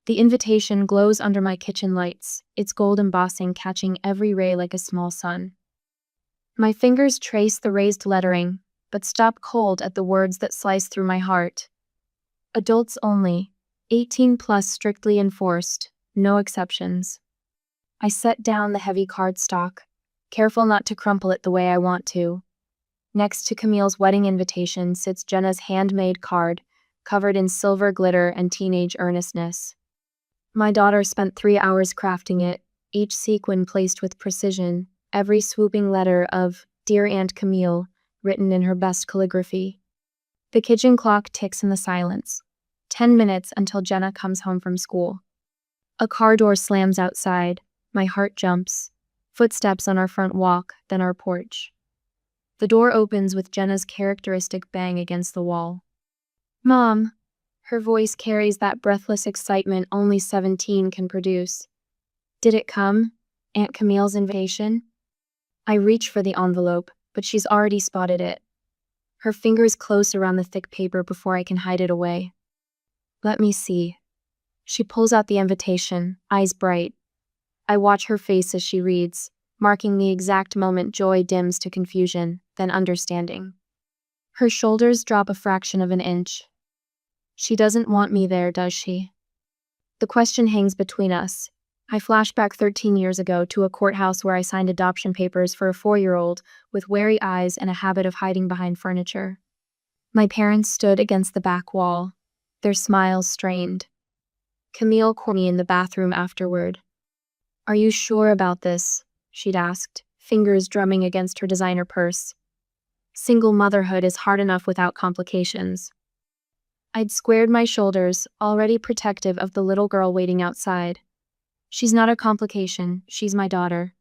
The invitation glows under my kitchen lights, its gold embossing catching every ray like a small sun. My fingers trace the raised lettering, but stop cold at the words that slice through my heart. Adults only, 18 plus strictly enforced, no exceptions. I set down the heavy cardstock, careful not to crumple it the way I want to. Next to Camille's wedding invitation sits Jenna's handmade card, covered in silver glitter and teenage earnestness. My daughter spent 3 hours crafting it, each sequin placed with precision, every swooping letter of "Dear Aunt Camille" written in her best calligraphy. The kitchen clock ticks in the silence. 10 minutes until Jenna comes home from school. A car door slams outside. My heart jumps. Footsteps on our front walk, then our porch. The door opens with Jenna's characteristic bang against the wall. "Mom." Her voice carries that breathless excitement only 17 can produce. "Did it come? Aunt Camille's invitation?" I reach for the envelope, but she's already spotted it. Her fingers close around the thick paper before I can hide it away. "Let me see." She pulls out the invitation, eyes bright. I watch her face as she reads, marking the exact moment joy dims to confusion, then understanding. Her shoulders drop a fraction of an inch. She doesn't want me there, does she? The question hangs between us. I flash back 13 years ago to a courthouse where I signed adoption papers for a 4-year-old with wary eyes and a habit of hiding behind furniture. My parents stood against the back wall, their smiles strained. Camille called me in the bathroom afterward. "Are you sure about this?" she'd asked, fingers drumming against her designer purse. Single motherhood is hard enough without complications. I'd squared my shoulders, already protective of the little girl waiting outside. "She's not a complication, she's my daughter."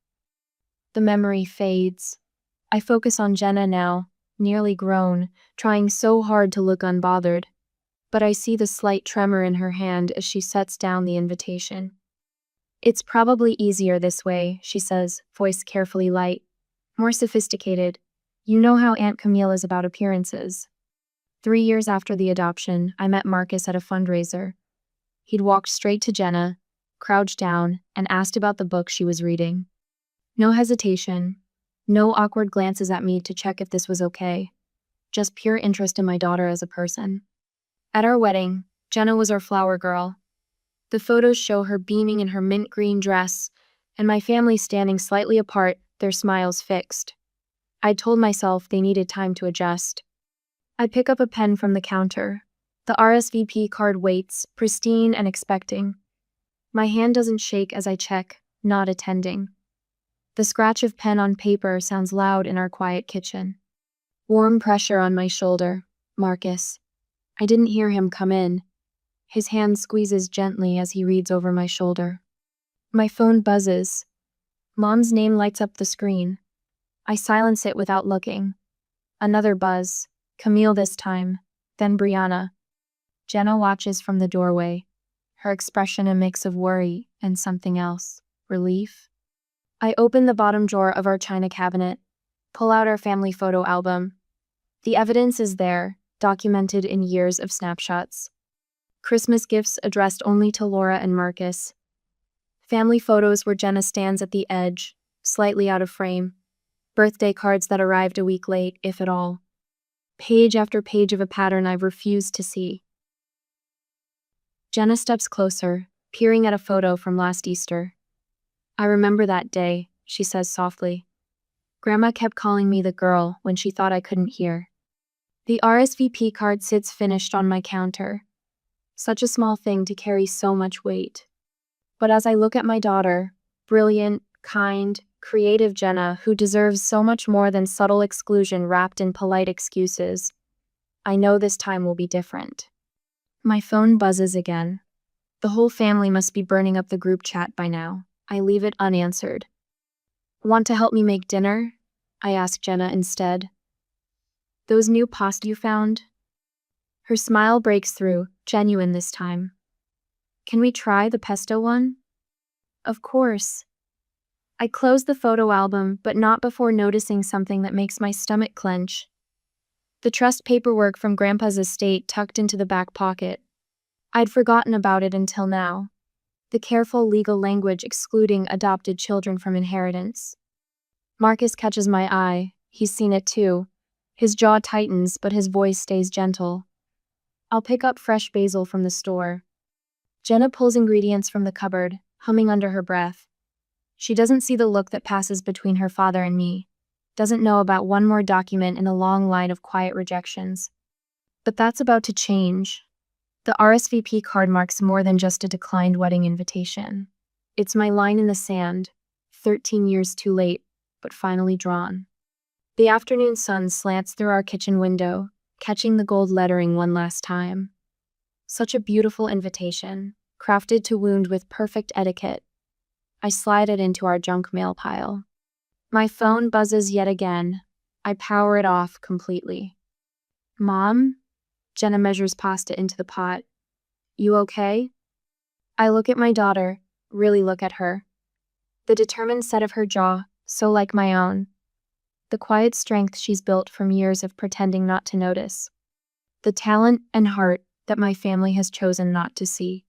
The memory fades. I focus on Jenna now, nearly grown, trying so hard to look unbothered. But I see the slight tremor in her hand as she sets down the invitation. "It's probably easier this way," she says, voice carefully light. "More sophisticated. You know how Aunt Camille is about appearances." 3 years after the adoption, I met Marcus at a fundraiser. He'd walked straight to Jenna, crouched down, and asked about the book she was reading. No hesitation, no awkward glances at me to check if this was okay. Just pure interest in my daughter as a person. At our wedding, Jenna was our flower girl. The photos show her beaming in her mint green dress, and my family standing slightly apart, their smiles fixed. I'd told myself they needed time to adjust. I pick up a pen from the counter. The RSVP card waits, pristine and expecting. My hand doesn't shake as I check, not attending. The scratch of pen on paper sounds loud in our quiet kitchen. Warm pressure on my shoulder. Marcus. I didn't hear him come in. His hand squeezes gently as he reads over my shoulder. My phone buzzes. Mom's name lights up the screen. I silence it without looking. Another buzz. Camille this time, then Brianna. Jenna watches from the doorway, her expression a mix of worry and something else, relief. I open the bottom drawer of our china cabinet, pull out our family photo album. The evidence is there, documented in years of snapshots. Christmas gifts addressed only to Laura and Marcus. Family photos where Jenna stands at the edge, slightly out of frame. Birthday cards that arrived a week late, if at all. Page after page of a pattern I've refused to see. Jenna steps closer, peering at a photo from last Easter. "I remember that day," she says softly. "Grandma kept calling me the girl when she thought I couldn't hear." The RSVP card sits finished on my counter. Such a small thing to carry so much weight. But as I look at my daughter, brilliant, kind, creative Jenna, who deserves so much more than subtle exclusion wrapped in polite excuses, I know this time will be different. My phone buzzes again. The whole family must be burning up the group chat by now. I leave it unanswered. "Want to help me make dinner?" I ask Jenna instead. "Those new pasta you found?" Her smile breaks through, genuine this time. "Can we try the pesto one?" "Of course." I close the photo album, but not before noticing something that makes my stomach clench. The trust paperwork from Grandpa's estate tucked into the back pocket. I'd forgotten about it until now, the careful legal language excluding adopted children from inheritance. Marcus catches my eye. He's seen it too. His jaw tightens, but his voice stays gentle. I'll pick up fresh basil from the store. Jenna pulls ingredients from the cupboard, humming under her breath. She doesn't see the look that passes between her father and me, doesn't know about one more document in a long line of quiet rejections. But that's about to change. The RSVP card marks more than just a declined wedding invitation. It's my line in the sand, 13 years too late, but finally drawn. The afternoon sun slants through our kitchen window, catching the gold lettering one last time. Such a beautiful invitation, crafted to wound with perfect etiquette. I slide it into our junk mail pile. My phone buzzes yet again. I power it off completely. Mom? Jenna measures pasta into the pot. You okay? I look at my daughter, really look at her. The determined set of her jaw, so like my own. The quiet strength she's built from years of pretending not to notice. The talent and heart that my family has chosen not to see.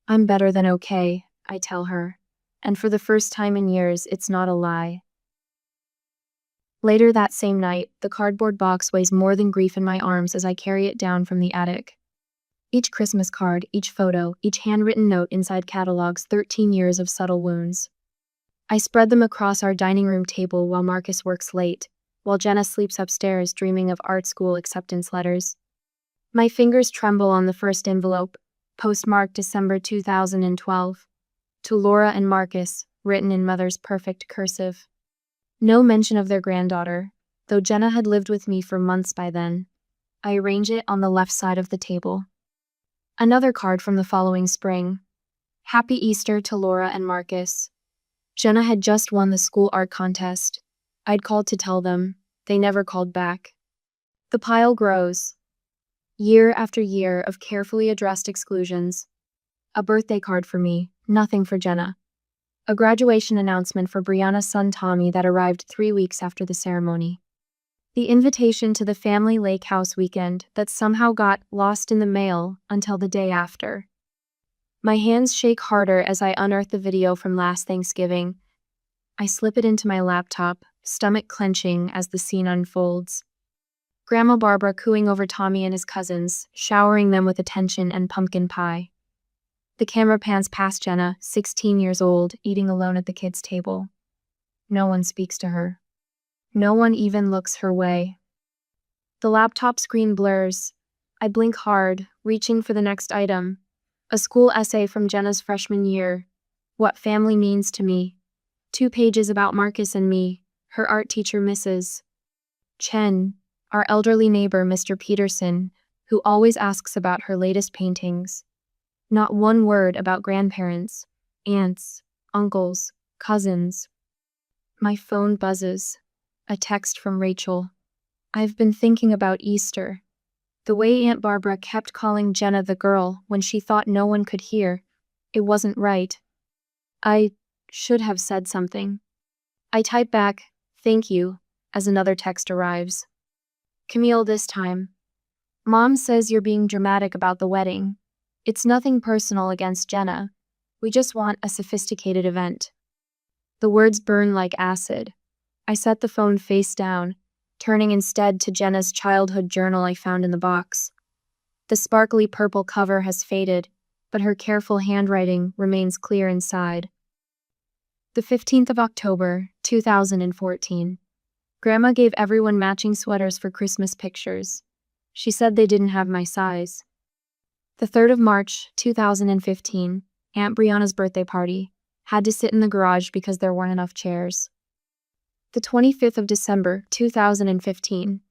I'm better than okay, I tell her. And for the first time in years, it's not a lie. Later that same night, the cardboard box weighs more than grief in my arms as I carry it down from the attic. Each Christmas card, each photo, each handwritten note inside catalogs 13 years of subtle wounds. I spread them across our dining room table while Marcus works late, while Jenna sleeps upstairs dreaming of art school acceptance letters. My fingers tremble on the first envelope, postmarked December 2012. To Laura and Marcus, written in mother's perfect cursive. No mention of their granddaughter, though Jenna had lived with me for months by then. I arrange it on the left side of the table. Another card from the following spring. Happy Easter to Laura and Marcus. Jenna had just won the school art contest. I'd called to tell them. They never called back. The pile grows. Year after year of carefully addressed exclusions. A birthday card for me, nothing for Jenna. A graduation announcement for Brianna's son Tommy that arrived 3 weeks after the ceremony. The invitation to the family lake house weekend that somehow got lost in the mail until the day after. My hands shake harder as I unearth the video from last Thanksgiving. I slip it into my laptop, stomach clenching as the scene unfolds. Grandma Barbara cooing over Tommy and his cousins, showering them with attention and pumpkin pie. The camera pans past Jenna, 16 years old, eating alone at the kids' table. No one speaks to her. No one even looks her way. The laptop screen blurs. I blink hard, reaching for the next item. A school essay from Jenna's freshman year. What family means to me. 2 pages about Marcus and me, her art teacher Mrs. Chen, our elderly neighbor Mr. Peterson, who always asks about her latest paintings. Not one word about grandparents, aunts, uncles, cousins. My phone buzzes. A text from Rachel. I've been thinking about Easter. The way Aunt Barbara kept calling Jenna the girl when she thought no one could hear. It wasn't right. I should have said something. I type back, thank you, as another text arrives. Camille this time. Mom says you're being dramatic about the wedding. It's nothing personal against Jenna. We just want a sophisticated event. The words burn like acid. I set the phone face down, turning instead to Jenna's childhood journal I found in the box. The sparkly purple cover has faded, but her careful handwriting remains clear inside. The 15th of October, 2014. Grandma gave everyone matching sweaters for Christmas pictures. She said they didn't have my size. The 3rd of March, 2015, Aunt Brianna's birthday party. Had to sit in the garage because there weren't enough chairs. The 25th of December, 2015.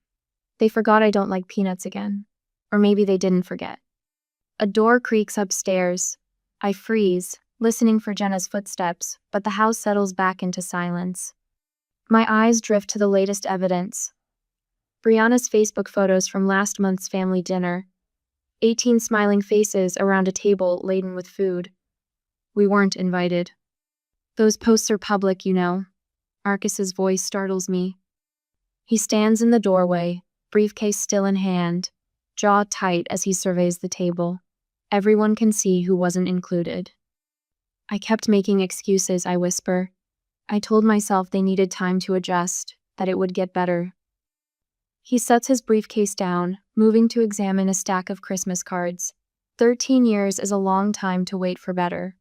They forgot I don't like peanuts again. Or maybe they didn't forget. A door creaks upstairs. I freeze, listening for Jenna's footsteps, but the house settles back into silence. My eyes drift to the latest evidence. Brianna's Facebook photos from last month's family dinner. 18 smiling faces around a table laden with food. We weren't invited. Those posts are public, you know. Marcus's voice startles me. He stands in the doorway, briefcase still in hand, jaw tight as he surveys the table. Everyone can see who wasn't included. I kept making excuses, I whisper. I told myself they needed time to adjust, that it would get better. He sets his briefcase down, moving to examine a stack of Christmas cards. 13 years is a long time to wait for better.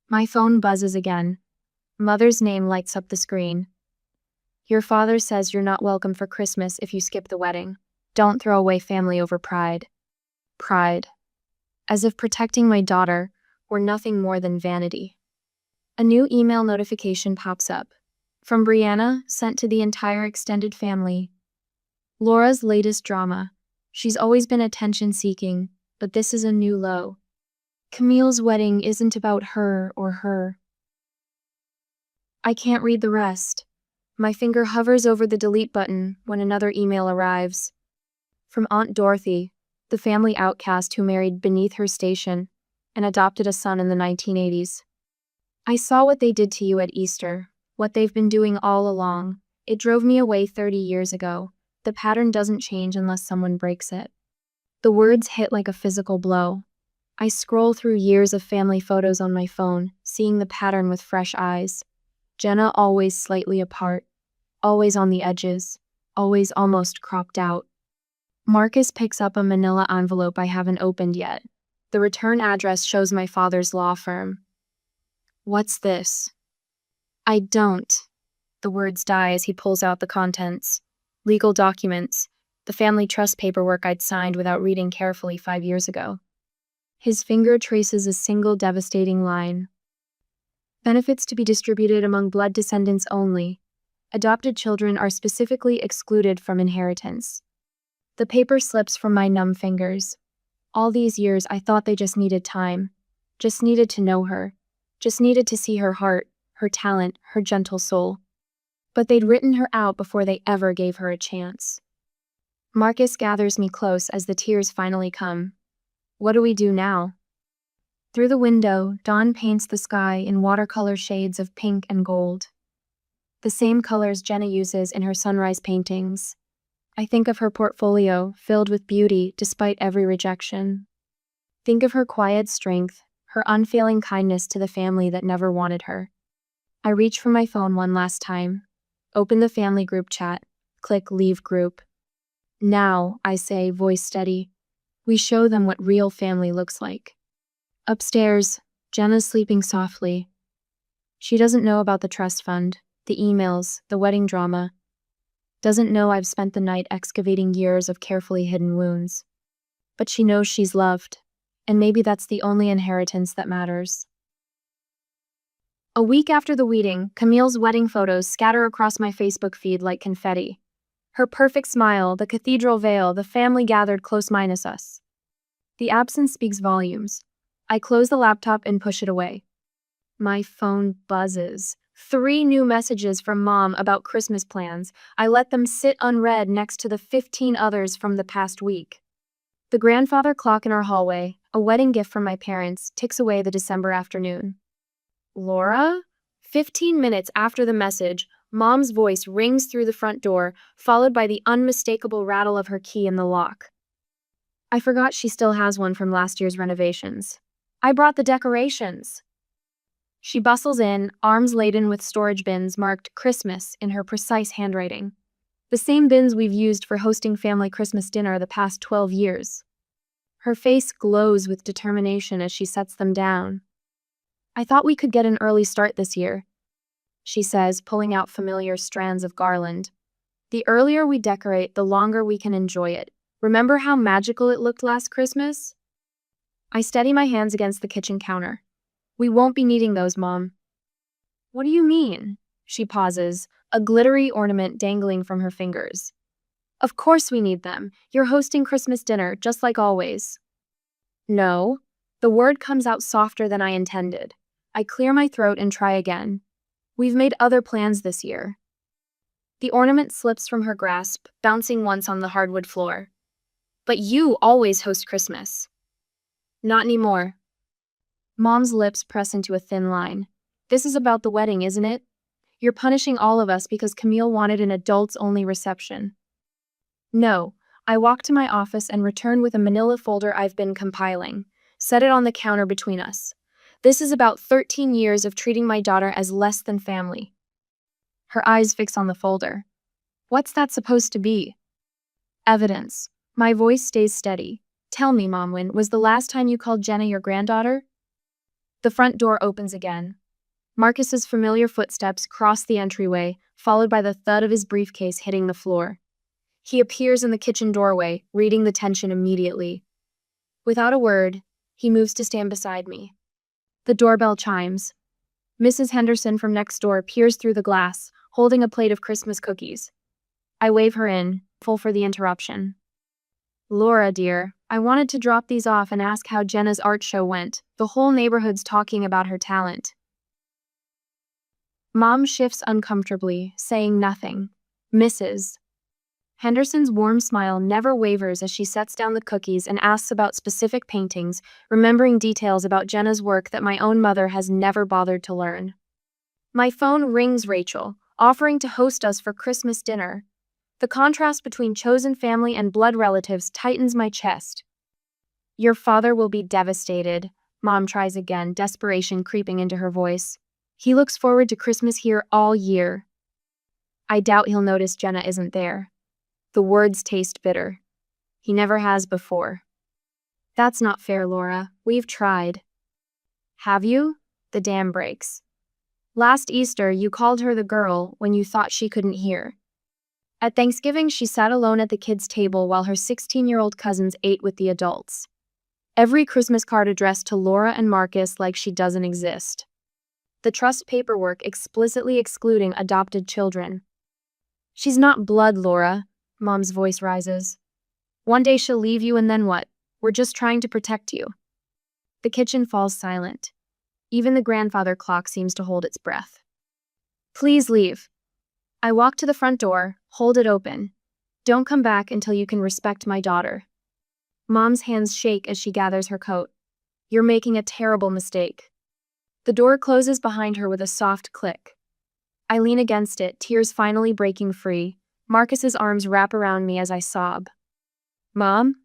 My phone buzzes again. Mother's name lights up the screen. Your father says you're not welcome for Christmas if you skip the wedding. Don't throw away family over pride. Pride. As if protecting my daughter were nothing more than vanity. A new email notification pops up. From Brianna, sent to the entire extended family. Laura's latest drama. She's always been attention-seeking, but this is a new low. Camille's wedding isn't about her or her. I can't read the rest. My finger hovers over the delete button when another email arrives. From Aunt Dorothy, the family outcast who married beneath her station and adopted a son in the 1980s. I saw what they did to you at Easter, what they've been doing all along. It drove me away 30 years ago. The pattern doesn't change unless someone breaks it. The words hit like a physical blow. I scroll through years of family photos on my phone, seeing the pattern with fresh eyes. Jenna always slightly apart, always on the edges, always almost cropped out. Marcus picks up a manila envelope I haven't opened yet. The return address shows my father's law firm. What's this? I don't. The words die as he pulls out the contents. Legal documents, the family trust paperwork I'd signed without reading carefully 5 years ago. His finger traces a single devastating line. Benefits to be distributed among blood descendants only. Adopted children are specifically excluded from inheritance. The paper slips from my numb fingers. All these years I thought they just needed time. Just needed to know her. Just needed to see her heart, her talent, her gentle soul. But they'd written her out before they ever gave her a chance. Marcus gathers me close as the tears finally come. What do we do now? Through the window, dawn paints the sky in watercolor shades of pink and gold. The same colors Jenna uses in her sunrise paintings. I think of her portfolio, filled with beauty despite every rejection. Think of her quiet strength, her unfailing kindness to the family that never wanted her. I reach for my phone one last time. Open the family group chat. Click Leave Group. Now, I say, voice steady. We show them what real family looks like. Upstairs, Jenna's sleeping softly. She doesn't know about the trust fund, the emails, the wedding drama. Doesn't know I've spent the night excavating years of carefully hidden wounds. But she knows she's loved, and maybe that's the only inheritance that matters. A week after the wedding, Camille's wedding photos scatter across my Facebook feed like confetti. Her perfect smile, the cathedral veil, the family gathered close minus us. The absence speaks volumes. I close the laptop and push it away. My phone buzzes. 3 new messages from Mom about Christmas plans. I let them sit unread next to the 15 others from the past week. The grandfather clock in our hallway, a wedding gift from my parents, ticks away the December afternoon. Laura? 15 minutes after the message, Mom's voice rings through the front door, followed by the unmistakable rattle of her key in the lock. I forgot she still has one from last year's renovations. I brought the decorations. She bustles in, arms laden with storage bins marked Christmas in her precise handwriting. The same bins we've used for hosting family Christmas dinner the past 12 years. Her face glows with determination as she sets them down. I thought we could get an early start this year, she says, pulling out familiar strands of garland. The earlier we decorate, the longer we can enjoy it. Remember how magical it looked last Christmas? I steady my hands against the kitchen counter. We won't be needing those, Mom. What do you mean? She pauses, a glittery ornament dangling from her fingers. Of course we need them. You're hosting Christmas dinner, just like always. No. The word comes out softer than I intended. I clear my throat and try again. We've made other plans this year. The ornament slips from her grasp, bouncing once on the hardwood floor. But you always host Christmas. Not anymore. Mom's lips press into a thin line. This is about the wedding, isn't it? You're punishing all of us because Camille wanted an adults-only reception. No. I walk to my office and return with a manila folder I've been compiling. Set it on the counter between us. This is about 13 years of treating my daughter as less than family. Her eyes fix on the folder. What's that supposed to be? Evidence. My voice stays steady. Tell me, Mom, when was the last time you called Jenna your granddaughter? The front door opens again. Marcus's familiar footsteps cross the entryway, followed by the thud of his briefcase hitting the floor. He appears in the kitchen doorway, reading the tension immediately. Without a word, he moves to stand beside me. The doorbell chimes. Mrs. Henderson from next door peers through the glass, holding a plate of Christmas cookies. I wave her in, full for the interruption. Laura, dear, I wanted to drop these off and ask how Jenna's art show went. The whole neighborhood's talking about her talent. Mom shifts uncomfortably, saying nothing. Mrs. Henderson's warm smile never wavers as she sets down the cookies and asks about specific paintings, remembering details about Jenna's work that my own mother has never bothered to learn. My phone rings Rachel, offering to host us for Christmas dinner. The contrast between chosen family and blood relatives tightens my chest. Your father will be devastated, Mom tries again, desperation creeping into her voice. He looks forward to Christmas here all year. I doubt he'll notice Jenna isn't there. The words taste bitter. He never has before. That's not fair, Laura. We've tried. Have you? The dam breaks. Last Easter, you called her the girl when you thought she couldn't hear. At Thanksgiving, she sat alone at the kids' table while her 16-year-old cousins ate with the adults. Every Christmas card addressed to Laura and Marcus like she doesn't exist. The trust paperwork explicitly excluding adopted children. She's not blood, Laura. Mom's voice rises. One day she'll leave you and then what? We're just trying to protect you. The kitchen falls silent. Even the grandfather clock seems to hold its breath. Please leave. I walk to the front door, hold it open. Don't come back until you can respect my daughter. Mom's hands shake as she gathers her coat. You're making a terrible mistake. The door closes behind her with a soft click. I lean against it, tears finally breaking free. Marcus's arms wrap around me as I sob. Mom?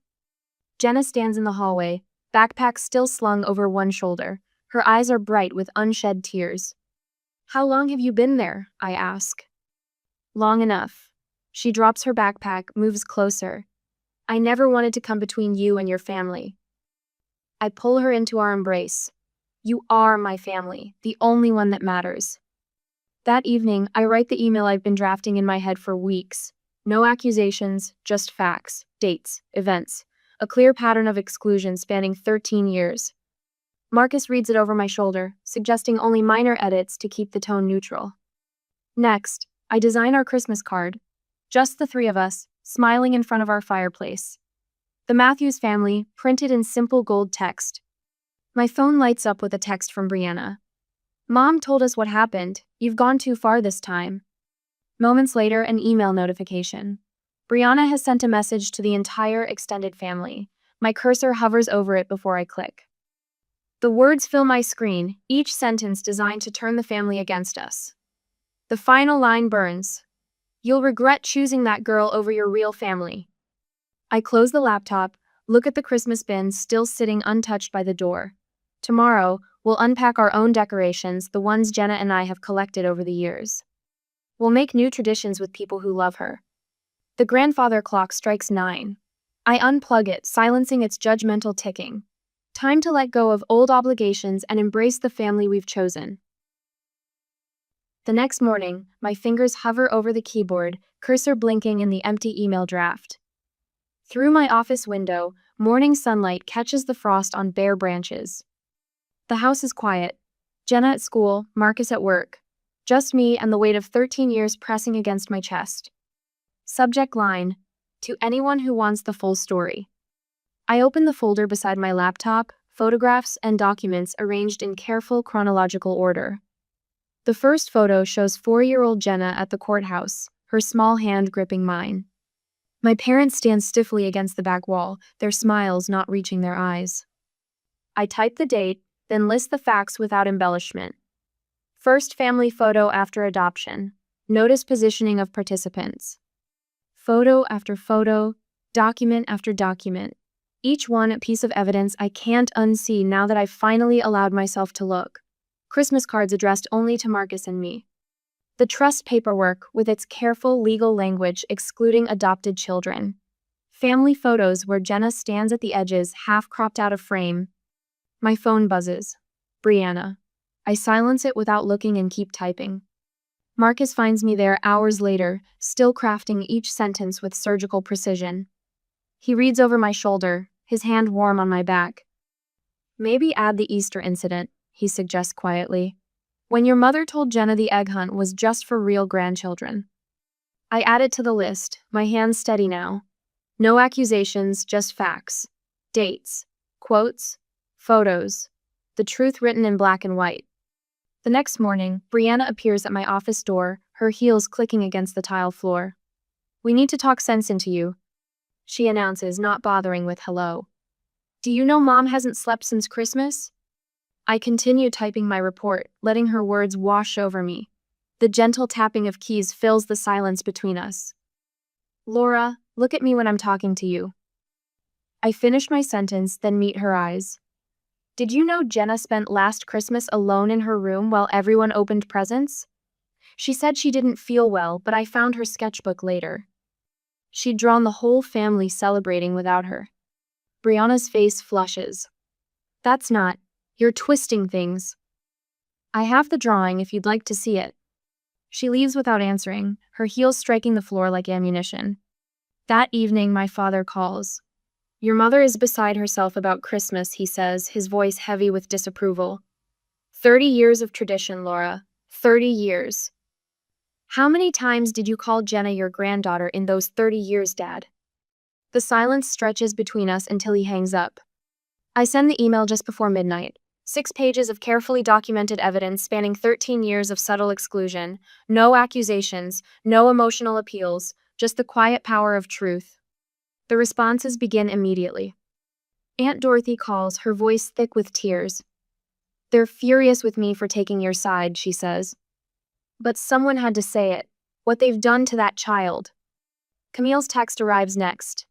Jenna stands in the hallway, backpack still slung over one shoulder. Her eyes are bright with unshed tears. How long have you been there? I ask. Long enough. She drops her backpack, moves closer. I never wanted to come between you and your family. I pull her into our embrace. You are my family, the only one that matters. That evening, I write the email I've been drafting in my head for weeks. No accusations, just facts, dates, events. A clear pattern of exclusion spanning 13 years. Marcus reads it over my shoulder, suggesting only minor edits to keep the tone neutral. Next, I design our Christmas card. Just the three of us, smiling in front of our fireplace. The Matthews family, printed in simple gold text. My phone lights up with a text from Brianna. Mom told us what happened. You've gone too far this time. Moments later, an email notification. Brianna has sent a message to the entire extended family. My cursor hovers over it before I click. The words fill my screen, each sentence designed to turn the family against us. The final line burns. You'll regret choosing that girl over your real family. I close the laptop, look at the Christmas bins still sitting untouched by the door. Tomorrow, we'll unpack our own decorations, the ones Jenna and I have collected over the years. We'll make new traditions with people who love her. The grandfather clock strikes 9. I unplug it, silencing its judgmental ticking. Time to let go of old obligations and embrace the family we've chosen. The next morning, my fingers hover over the keyboard, cursor blinking in the empty email draft. Through my office window, morning sunlight catches the frost on bare branches. The house is quiet. Jenna at school, Marcus at work. Just me and the weight of 13 years pressing against my chest. Subject line, to anyone who wants the full story. I open the folder beside my laptop, photographs and documents arranged in careful chronological order. The first photo shows 4-year-old Jenna at the courthouse, her small hand gripping mine. My parents stand stiffly against the back wall, their smiles not reaching their eyes. I type the date, then list the facts without embellishment. First family photo after adoption. Notice positioning of participants. Photo after photo, document after document. each one a piece of evidence I can't unsee now that I've finally allowed myself to look. Christmas cards addressed only to Marcus and me. The trust paperwork with its careful legal language excluding adopted children. Family photos where Jenna stands at the edges, half cropped out of frame. My phone buzzes. Brianna. I silence it without looking and keep typing. Marcus finds me there hours later, still crafting each sentence with surgical precision. He reads over my shoulder, his hand warm on my back. Maybe add the Easter incident, he suggests quietly. When your mother told Jenna the egg hunt was just for real grandchildren. I add it to the list, my hands steady now. No accusations, just facts. Dates. Quotes. Photos. The truth written in black and white. The next morning, Brianna appears at my office door, her heels clicking against the tile floor. We need to talk sense into you, she announces, not bothering with hello. Do you know Mom hasn't slept since Christmas? I continue typing my report, letting her words wash over me. The gentle tapping of keys fills the silence between us. Laura, look at me when I'm talking to you. I finish my sentence, then meet her eyes. Did you know Jenna spent last Christmas alone in her room while everyone opened presents? She said she didn't feel well, but I found her sketchbook later. She'd drawn the whole family celebrating without her. Brianna's face flushes. That's not. You're twisting things. I have the drawing if you'd like to see it. She leaves without answering, her heels striking the floor like ammunition. That evening, my father calls. Your mother is beside herself about Christmas, he says, his voice heavy with disapproval. 30 years of tradition, Laura. 30 years. How many times did you call Jenna your granddaughter in those 30 years, Dad? The silence stretches between us until he hangs up. I send the email just before midnight. 6 pages of carefully documented evidence spanning 13 years of subtle exclusion. No accusations, no emotional appeals, just the quiet power of truth. The responses begin immediately. Aunt Dorothy calls, her voice thick with tears. They're furious with me for taking your side, she says. But someone had to say it. What they've done to that child. Camille's text arrives next.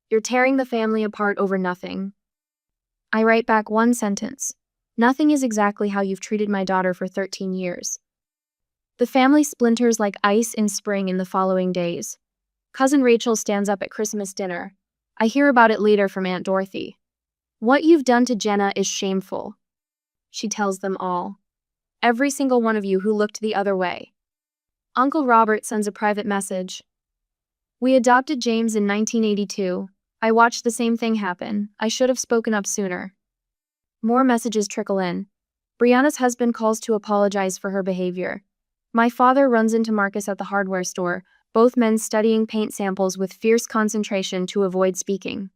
You're tearing the family apart over nothing. I write back one sentence. Nothing is exactly how you've treated my daughter for 13 years. The family splinters like ice in spring in the following days. Cousin Rachel stands up at Christmas dinner. I hear about it later from Aunt Dorothy. What you've done to Jenna is shameful. She tells them all. Every single one of you who looked the other way. Uncle Robert sends a private message. We adopted James in 1982. I watched the same thing happen. I should have spoken up sooner. More messages trickle in. Brianna's husband calls to apologize for her behavior. My father runs into Marcus at the hardware store, both men studying paint samples with fierce concentration to avoid speaking.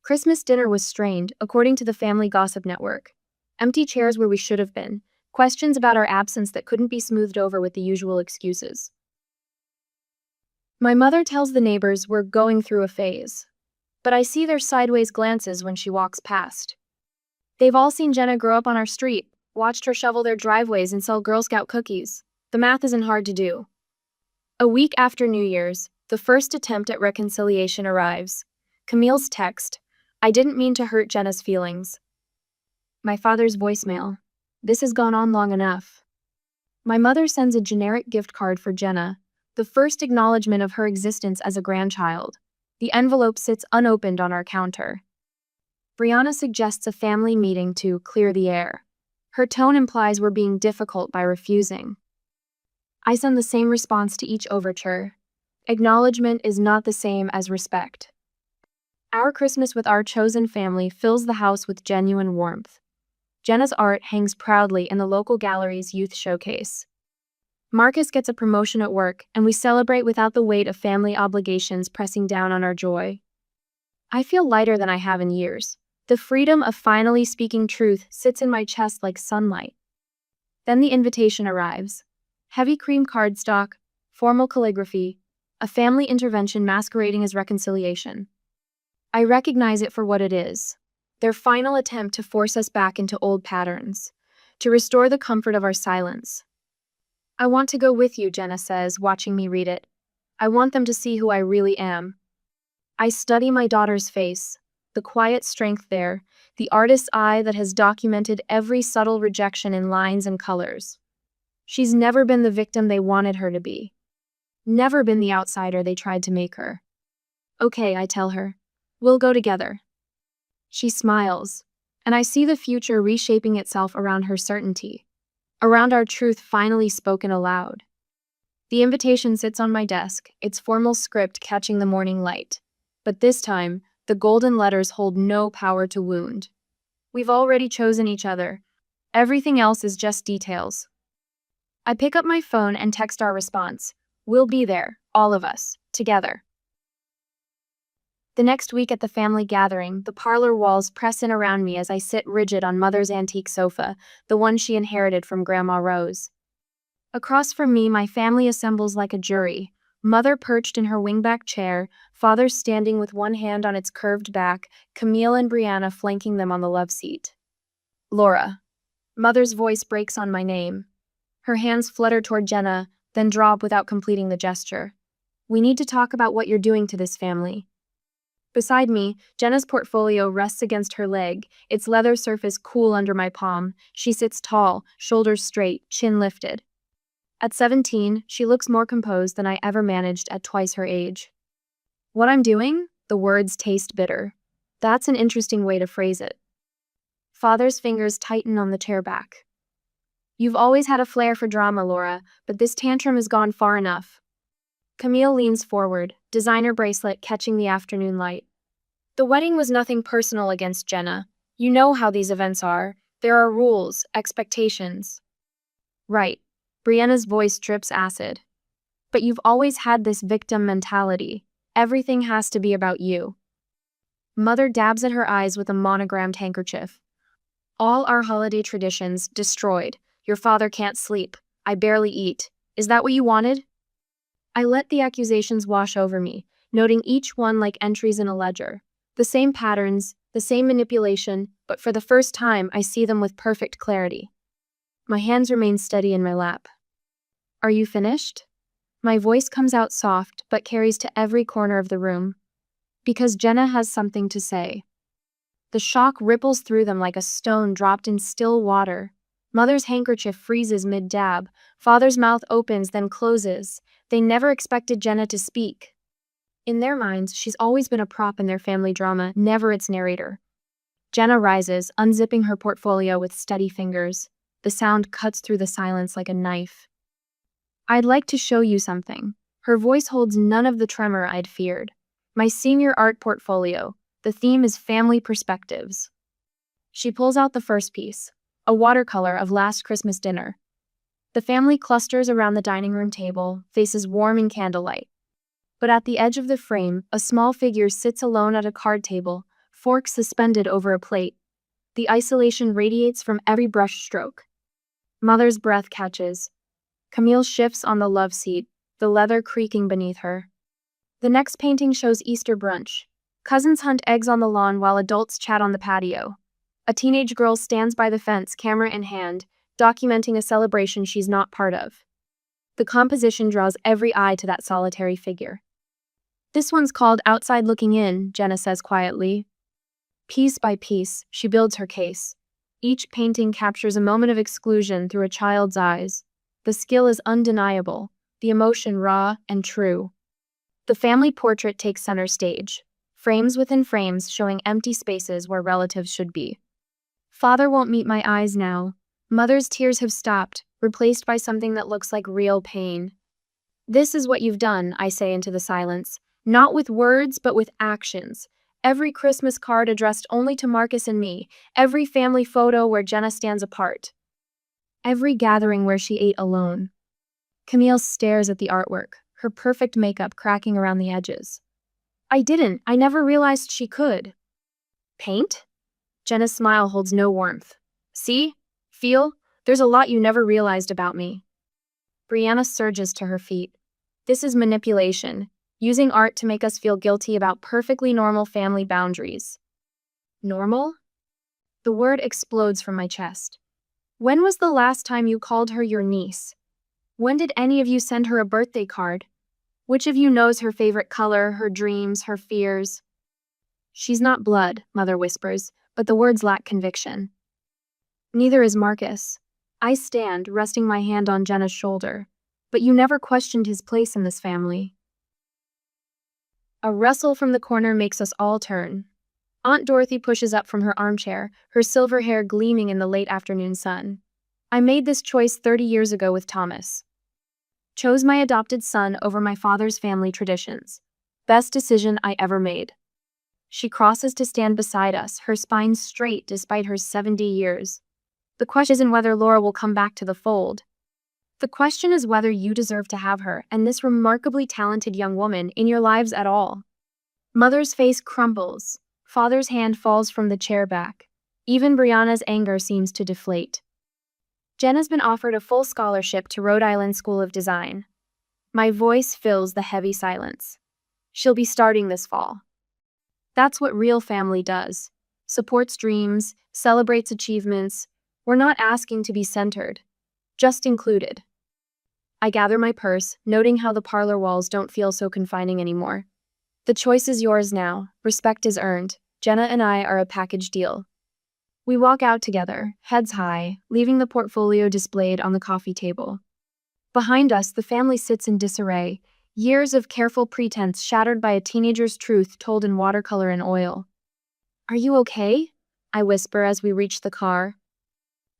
Christmas dinner was strained, according to the family gossip network. Empty chairs where we should have been. Questions about our absence that couldn't be smoothed over with the usual excuses. My mother tells the neighbors we're going through a phase. But I see their sideways glances when she walks past. They've all seen Jenna grow up on our street, watched her shovel their driveways and sell Girl Scout cookies. The math isn't hard to do. A week after New Year's, the first attempt at reconciliation arrives. Camille's text, I didn't mean to hurt Jenna's feelings. My father's voicemail, this has gone on long enough. My mother sends a generic gift card for Jenna, the first acknowledgement of her existence as a grandchild. The envelope sits unopened on our counter. Brianna suggests a family meeting to clear the air. Her tone implies we're being difficult by refusing. I send the same response to each overture. Acknowledgement is not the same as respect. Our Christmas with our chosen family fills the house with genuine warmth. Jenna's art hangs proudly in the local gallery's youth showcase. Marcus gets a promotion at work, and we celebrate without the weight of family obligations pressing down on our joy. I feel lighter than I have in years. The freedom of finally speaking truth sits in my chest like sunlight. Then the invitation arrives. Heavy cream cardstock, formal calligraphy, a family intervention masquerading as reconciliation. I recognize it for what it is. Their final attempt to force us back into old patterns, to restore the comfort of our silence. I want to go with you, Jenna says, watching me read it. I want them to see who I really am. I study my daughter's face. the quiet strength there, the artist's eye that has documented every subtle rejection in lines and colors. She's never been the victim they wanted her to be. Never been the outsider they tried to make her. Okay, I tell her. We'll go together. She smiles, and I see the future reshaping itself around her certainty, around our truth finally spoken aloud. The invitation sits on my desk, its formal script catching the morning light. But this time, the golden letters hold no power to wound. We've already chosen each other. Everything else is just details. I pick up my phone and text our response. We'll be there, all of us, together. The next week at the family gathering, the parlor walls press in around me as I sit rigid on Mother's antique sofa, the one she inherited from Grandma Rose. Across from me, my family assembles like a jury, Mother perched in her wingback chair, Father standing with one hand on its curved back, Camille and Brianna flanking them on the love seat. Laura. Mother's voice breaks on my name. Her hands flutter toward Jenna, then drop without completing the gesture. We need to talk about what you're doing to this family. Beside me, Jenna's portfolio rests against her leg, its leather surface cool under my palm. She sits tall, shoulders straight, chin lifted. At 17, she looks more composed than I ever managed at twice her age. What I'm doing? The words taste bitter. That's an interesting way to phrase it. Father's fingers tighten on the chair back. You've always had a flair for drama, Laura, but this tantrum has gone far enough. Camille leans forward, designer bracelet catching the afternoon light. The wedding was nothing personal against Jenna. You know how these events are. There are rules, expectations. Right. Brianna's voice drips acid. But you've always had this victim mentality. Everything has to be about you. Mother dabs at her eyes with a monogrammed handkerchief. All our holiday traditions destroyed. Your father can't sleep. I barely eat. Is that what you wanted? I let the accusations wash over me, noting each one like entries in a ledger. The same patterns, the same manipulation, but for the first time I see them with perfect clarity. My hands remain steady in my lap. Are you finished? My voice comes out soft, but carries to every corner of the room. Because Jenna has something to say. The shock ripples through them like a stone dropped in still water. Mother's handkerchief freezes mid-dab. Father's mouth opens, then closes. They never expected Jenna to speak. In their minds, she's always been a prop in their family drama, never its narrator. Jenna rises, unzipping her portfolio with steady fingers. The sound cuts through the silence like a knife. I'd like to show you something. Her voice holds none of the tremor I'd feared. My senior art portfolio. The theme is family perspectives. She pulls out the first piece, a watercolor of last Christmas dinner. The family clusters around the dining room table, faces warm in candlelight. But at the edge of the frame, a small figure sits alone at a card table, fork suspended over a plate. The isolation radiates from every brush stroke. Mother's breath catches. Camille shifts on the love seat, the leather creaking beneath her. The next painting shows Easter brunch. Cousins hunt eggs on the lawn while adults chat on the patio. A teenage girl stands by the fence, camera in hand, documenting a celebration she's not part of. The composition draws every eye to that solitary figure. This one's called Outside Looking In, Jenna says quietly. Piece by piece, she builds her case. Each painting captures a moment of exclusion through a child's eyes. The skill is undeniable, the emotion raw and true. The family portrait takes center stage, frames within frames showing empty spaces where relatives should be. Father won't meet my eyes now. Mother's tears have stopped, replaced by something that looks like real pain. This is what you've done, I say into the silence, not with words, but with actions. Every Christmas card addressed only to Marcus and me, every family photo where Jenna stands apart, every gathering where she ate alone. Camille stares at the artwork, her perfect makeup cracking around the edges. I never realized she could. Paint? Jenna's smile holds no warmth. See? Feel? There's a lot you never realized about me. Brianna surges to her feet. This is manipulation, using art to make us feel guilty about perfectly normal family boundaries. Normal? The word explodes from my chest. When was the last time you called her your niece? When did any of you send her a birthday card? Which of you knows her favorite color, her dreams, her fears? She's not blood, Mother whispers, but the words lack conviction. Neither is Marcus. I stand, resting my hand on Jenna's shoulder. But you never questioned his place in this family. A rustle from the corner makes us all turn. Aunt Dorothy pushes up from her armchair, her silver hair gleaming in the late afternoon sun. I made this choice 30 years ago with Thomas. Chose my adopted son over my father's family traditions. Best decision I ever made. She crosses to stand beside us, her spine straight despite her 70 years. The question isn't whether Laura will come back to the fold. The question is whether you deserve to have her and this remarkably talented young woman in your lives at all. Mother's face crumbles. Father's hand falls from the chair back. Even Brianna's anger seems to deflate. Jenna's been offered a full scholarship to Rhode Island School of Design. My voice fills the heavy silence. She'll be starting this fall. That's what real family does. Supports dreams, celebrates achievements. We're not asking to be centered, just included. I gather my purse, noting how the parlor walls don't feel so confining anymore. The choice is yours now. Respect is earned. Jenna and I are a package deal. We walk out together, heads high, leaving the portfolio displayed on the coffee table. Behind us, the family sits in disarray, years of careful pretense shattered by a teenager's truth told in watercolor and oil. Are you okay? I whisper as we reach the car.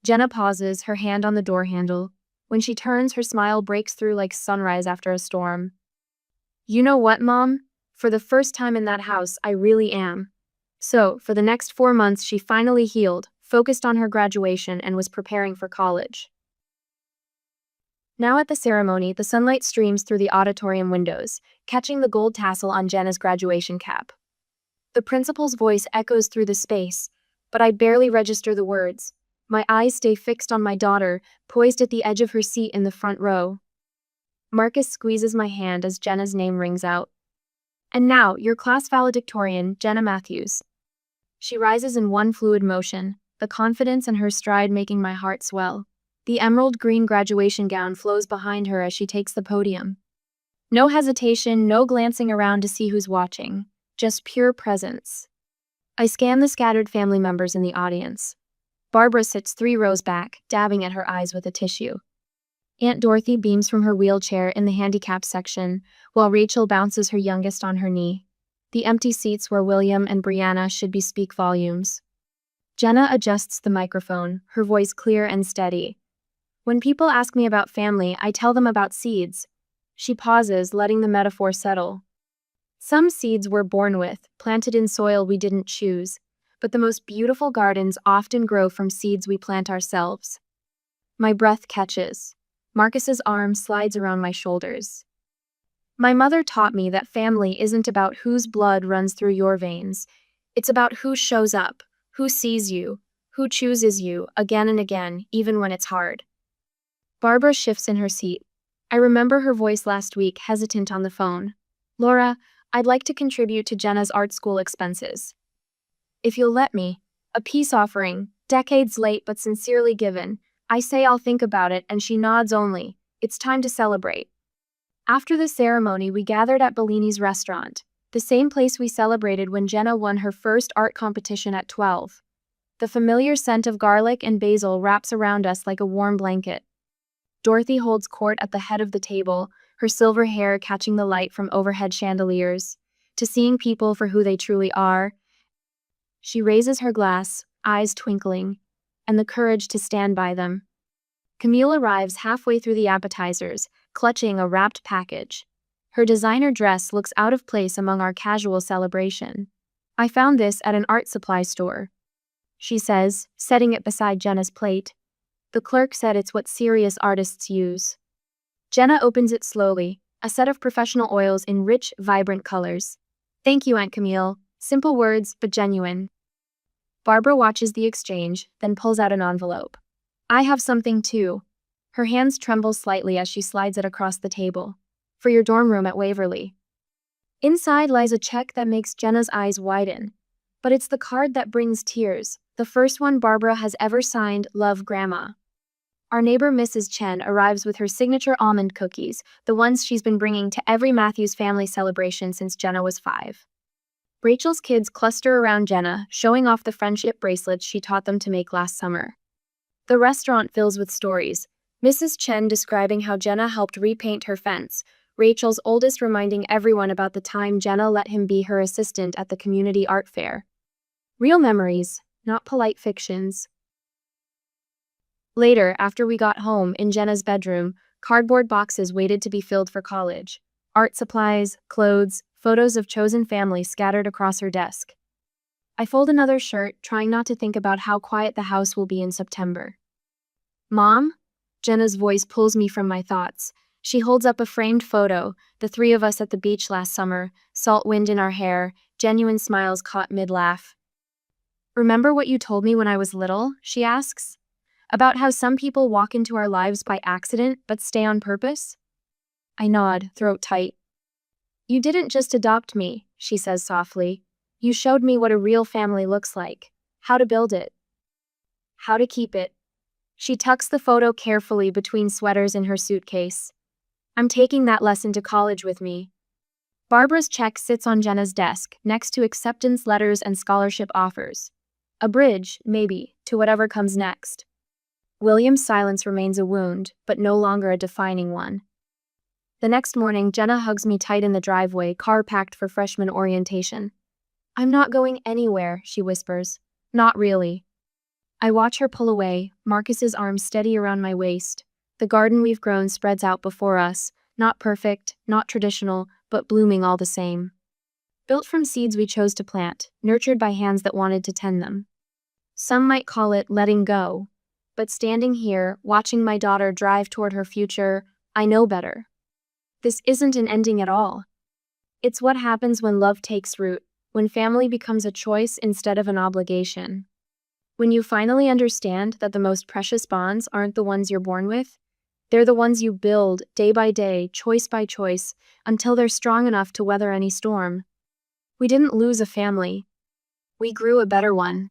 Jenna pauses, her hand on the door handle. When she turns, her smile breaks through like sunrise after a storm. You know what, Mom? For the first time in that house, I really am. So, for the next 4 months, she finally healed, focused on her graduation, and was preparing for college. Now at the ceremony, the sunlight streams through the auditorium windows, catching the gold tassel on Jenna's graduation cap. The principal's voice echoes through the space, but I barely register the words. My eyes stay fixed on my daughter, poised at the edge of her seat in the front row. Marcus squeezes my hand as Jenna's name rings out. And now, your class valedictorian, Jenna Matthews. She rises in one fluid motion, the confidence in her stride making my heart swell. The emerald green graduation gown flows behind her as she takes the podium. No hesitation, no glancing around to see who's watching, just pure presence. I scan the scattered family members in the audience. Barbara sits 3 rows back, dabbing at her eyes with a tissue. Aunt Dorothy beams from her wheelchair in the handicapped section, while Rachel bounces her youngest on her knee. The empty seats where William and Brianna should be speak volumes. Jenna adjusts the microphone, her voice clear and steady. When people ask me about family, I tell them about seeds. She pauses, letting the metaphor settle. Some seeds we're born with, planted in soil we didn't choose, but the most beautiful gardens often grow from seeds we plant ourselves. My breath catches. Marcus's arm slides around my shoulders. My mother taught me that family isn't about whose blood runs through your veins. It's about who shows up, who sees you, who chooses you again and again, even when it's hard. Barbara shifts in her seat. I remember her voice last week, hesitant on the phone. Laura, I'd like to contribute to Jenna's art school expenses. If you'll let me, a peace offering, decades late but sincerely given. I say I'll think about it, and she nods only. It's time to celebrate. After the ceremony, we gathered at Bellini's restaurant, the same place we celebrated when Jenna won her first art competition at 12. The familiar scent of garlic and basil wraps around us like a warm blanket. Dorothy holds court at the head of the table, her silver hair catching the light from overhead chandeliers. To seeing people for who they truly are. She raises her glass, eyes twinkling, and the courage to stand by them. Camille arrives halfway through the appetizers, clutching a wrapped package. Her designer dress looks out of place among our casual celebration. I found this at an art supply store, she says, setting it beside Jenna's plate. The clerk said it's what serious artists use. Jenna opens it slowly, a set of professional oils in rich, vibrant colors. Thank you, Aunt Camille. Simple words, but genuine. Barbara watches the exchange, then pulls out an envelope. I have something too. Her hands tremble slightly as she slides it across the table. For your dorm room at Waverly. Inside lies a check that makes Jenna's eyes widen. But it's the card that brings tears, the first one Barbara has ever signed, Love, Grandma. Our neighbor Mrs. Chen arrives with her signature almond cookies, the ones she's been bringing to every Matthews family celebration since Jenna was 5. Rachel's kids cluster around Jenna, showing off the friendship bracelets she taught them to make last summer. The restaurant fills with stories. Mrs. Chen describing how Jenna helped repaint her fence, Rachel's oldest reminding everyone about the time Jenna let him be her assistant at the community art fair. Real memories, not polite fictions. Later, after we got home, in Jenna's bedroom, cardboard boxes waited to be filled for college. Art supplies, clothes, photos of chosen families scattered across her desk. I fold another shirt, trying not to think about how quiet the house will be in September. Mom? Jenna's voice pulls me from my thoughts. She holds up a framed photo, the three of us at the beach last summer, salt wind in our hair, genuine smiles caught mid-laugh. Remember what you told me when I was little? She asks. About how some people walk into our lives by accident but stay on purpose? I nod, throat tight. You didn't just adopt me, she says softly. You showed me what a real family looks like, how to build it, how to keep it. She tucks the photo carefully between sweaters in her suitcase. I'm taking that lesson to college with me. Barbara's check sits on Jenna's desk, next to acceptance letters and scholarship offers. A bridge, maybe, to whatever comes next. William's silence remains a wound, but no longer a defining one. The next morning, Jenna hugs me tight in the driveway, car packed for freshman orientation. I'm not going anywhere, she whispers. Not really. I watch her pull away, Marcus's arm steady around my waist. The garden we've grown spreads out before us, not perfect, not traditional, but blooming all the same. Built from seeds we chose to plant, nurtured by hands that wanted to tend them. Some might call it letting go, but standing here, watching my daughter drive toward her future, I know better. This isn't an ending at all. It's what happens when love takes root, when family becomes a choice instead of an obligation. When you finally understand that the most precious bonds aren't the ones you're born with, they're the ones you build day by day, choice by choice, until they're strong enough to weather any storm. We didn't lose a family. We grew a better one.